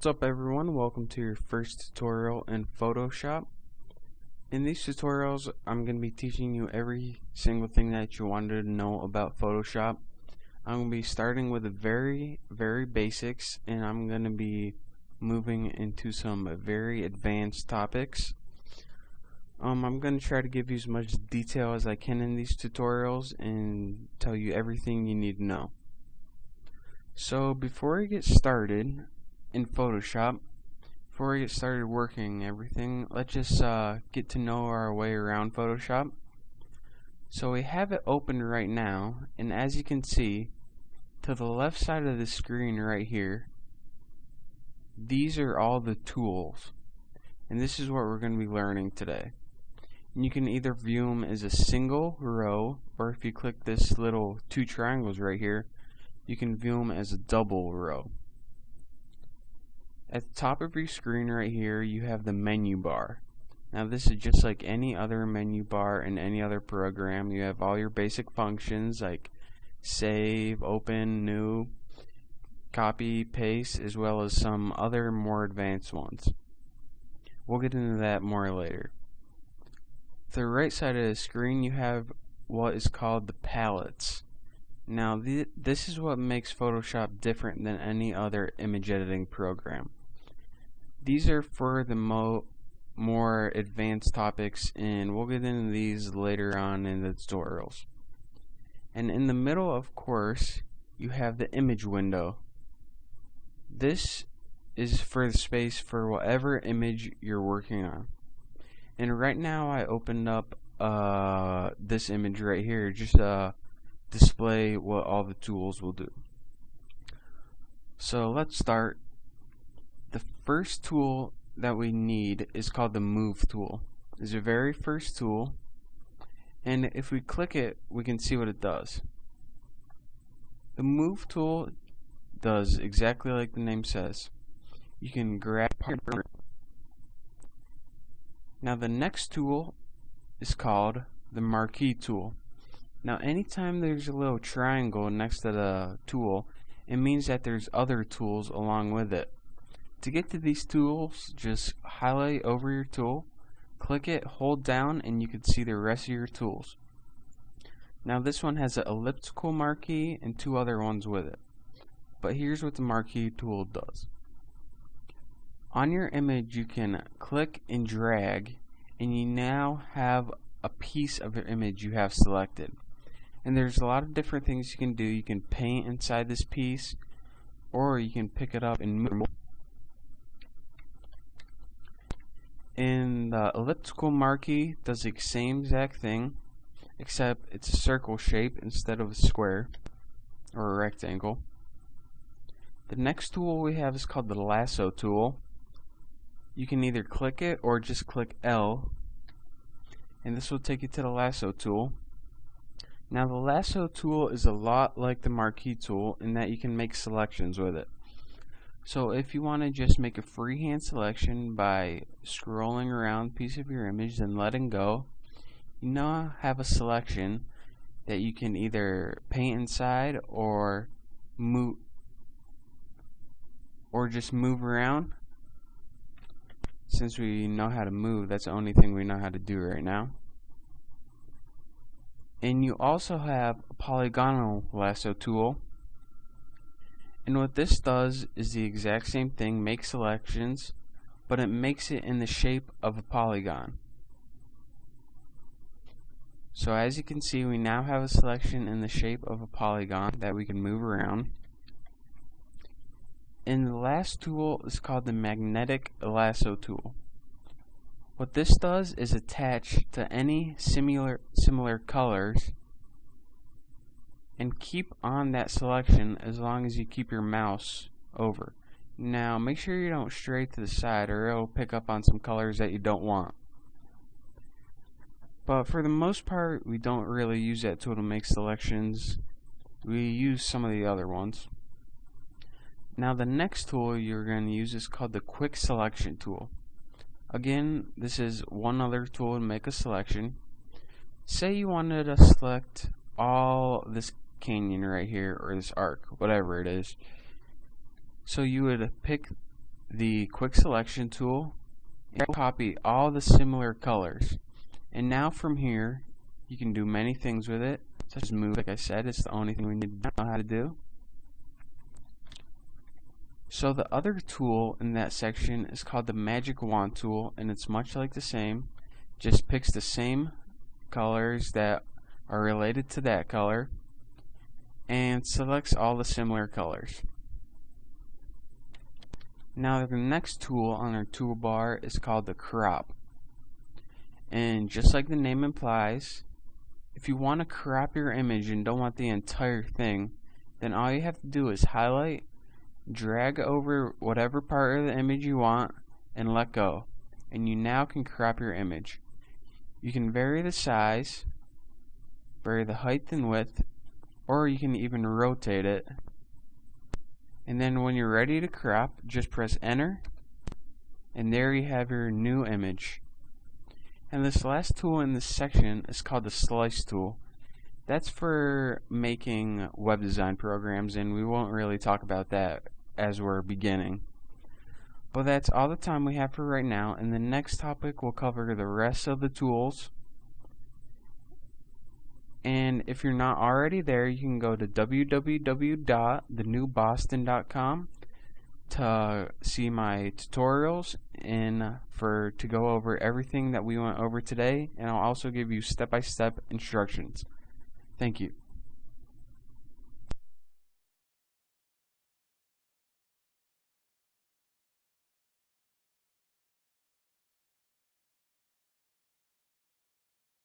up everyone, welcome to your first tutorial in Photoshop. In these tutorials I'm going to be teaching you every single thing that you wanted to know about Photoshop. I'm going to be starting with the very basics, and I'm going to be moving into some very advanced topics. I'm going to try to give you as much detail as I can in these tutorials and tell you everything you need to know. So before we get started in Photoshop, before we get started working everything, let's just get to know our way around Photoshop. So we have it open right now, and as you can see, to the left side of the screen right here, these are all the tools, and this is what we're going to be learning today. And you can either view them as a single row, or if you click this little two triangles right here, you can view them as a double row. At the top of your screen right here, you have the menu bar. Now this is just like any other menu bar in any other program. You have all your basic functions like save, open, new, copy, paste, as well as some other more advanced ones. We'll get into that more later. To the right side of the screen, you have what is called the palettes. Now this is what makes Photoshop different than any other image editing program. These are for the more advanced topics, and we'll get into these later on in the tutorials. And in the middle, of course, you have the image window. This is for the space for whatever image you're working on. And right now I opened up this image right here just to display what all the tools will do. So let's start. The first tool that we need is called the Move tool. It's the very first tool, and if we click it, we can see what it does. The Move tool does exactly like the name says. You can grab part. Now the next tool is called the Marquee tool. Now anytime there's a little triangle next to the tool, it means that there's other tools along with it. To get to these tools, just highlight over your tool, click it, hold down, and you can see the rest of your tools. Now this one has an elliptical marquee and two other ones with it. But here's what the Marquee tool does. On your image you can click and drag, and you now have a piece of your image you have selected. And there's a lot of different things you can do. You can paint inside this piece, or you can pick it up and move. And the elliptical marquee does the same exact thing, except it's a circle shape instead of a square or a rectangle. The next tool we have is called the Lasso tool. You can either click it or just click L, and this will take you to the Lasso tool. Now the Lasso tool is a lot like the Marquee tool in that you can make selections with it. So if you want to just make a freehand selection by scrolling around a piece of your image and letting go, you now have a selection that you can either paint inside or move, or just move around. Since we know how to move, that's the only thing we know how to do right now. And you also have a polygonal lasso tool, and what this does is the exact same thing, make selections, but it makes it in the shape of a polygon. So as you can see, we now have a selection in the shape of a polygon that we can move around. And the last tool is called the Magnetic Lasso tool. What this does is attach to any similar colors and keep on that selection as long as you keep your mouse over. Now make sure you don't stray to the side, or it'll pick up on some colors that you don't want. But for the most part, we don't really use that tool to make selections. We use some of the other ones. Now the next tool you're going to use is called the Quick Selection tool. Again, this is one other tool to make a selection. Say you wanted to select all this canyon right here, or this arc, whatever it is. So you would pick the quick selection tool and copy all the similar colors. And now from here you can do many things with it, such as move. Like I said, it's the only thing we need to know how to do. So the other tool in that section is called the magic wand tool, and it's much like the same, just picks the same colors that are related to that color and selects all the similar colors. Now the next tool on our toolbar is called the crop, and just like the name implies, if you want to crop your image and don't want the entire thing, then all you have to do is highlight, drag over whatever part of the image you want, and let go, and you now can crop your image. You can vary the size, vary the height and width, or you can even rotate it. And then when you're ready to crop, just press enter, and there you have your new image. And this last tool in this section is called the slice tool. That's for making web design programs, and we won't really talk about that as we're beginning. But that's all the time we have for right now. In the next topic we'll cover the rest of the tools. And if you're not already there, you can go to www.thenewboston.com to see my tutorials and to go over everything that we went over today, and I'll also give you step-by-step instructions. Thank you.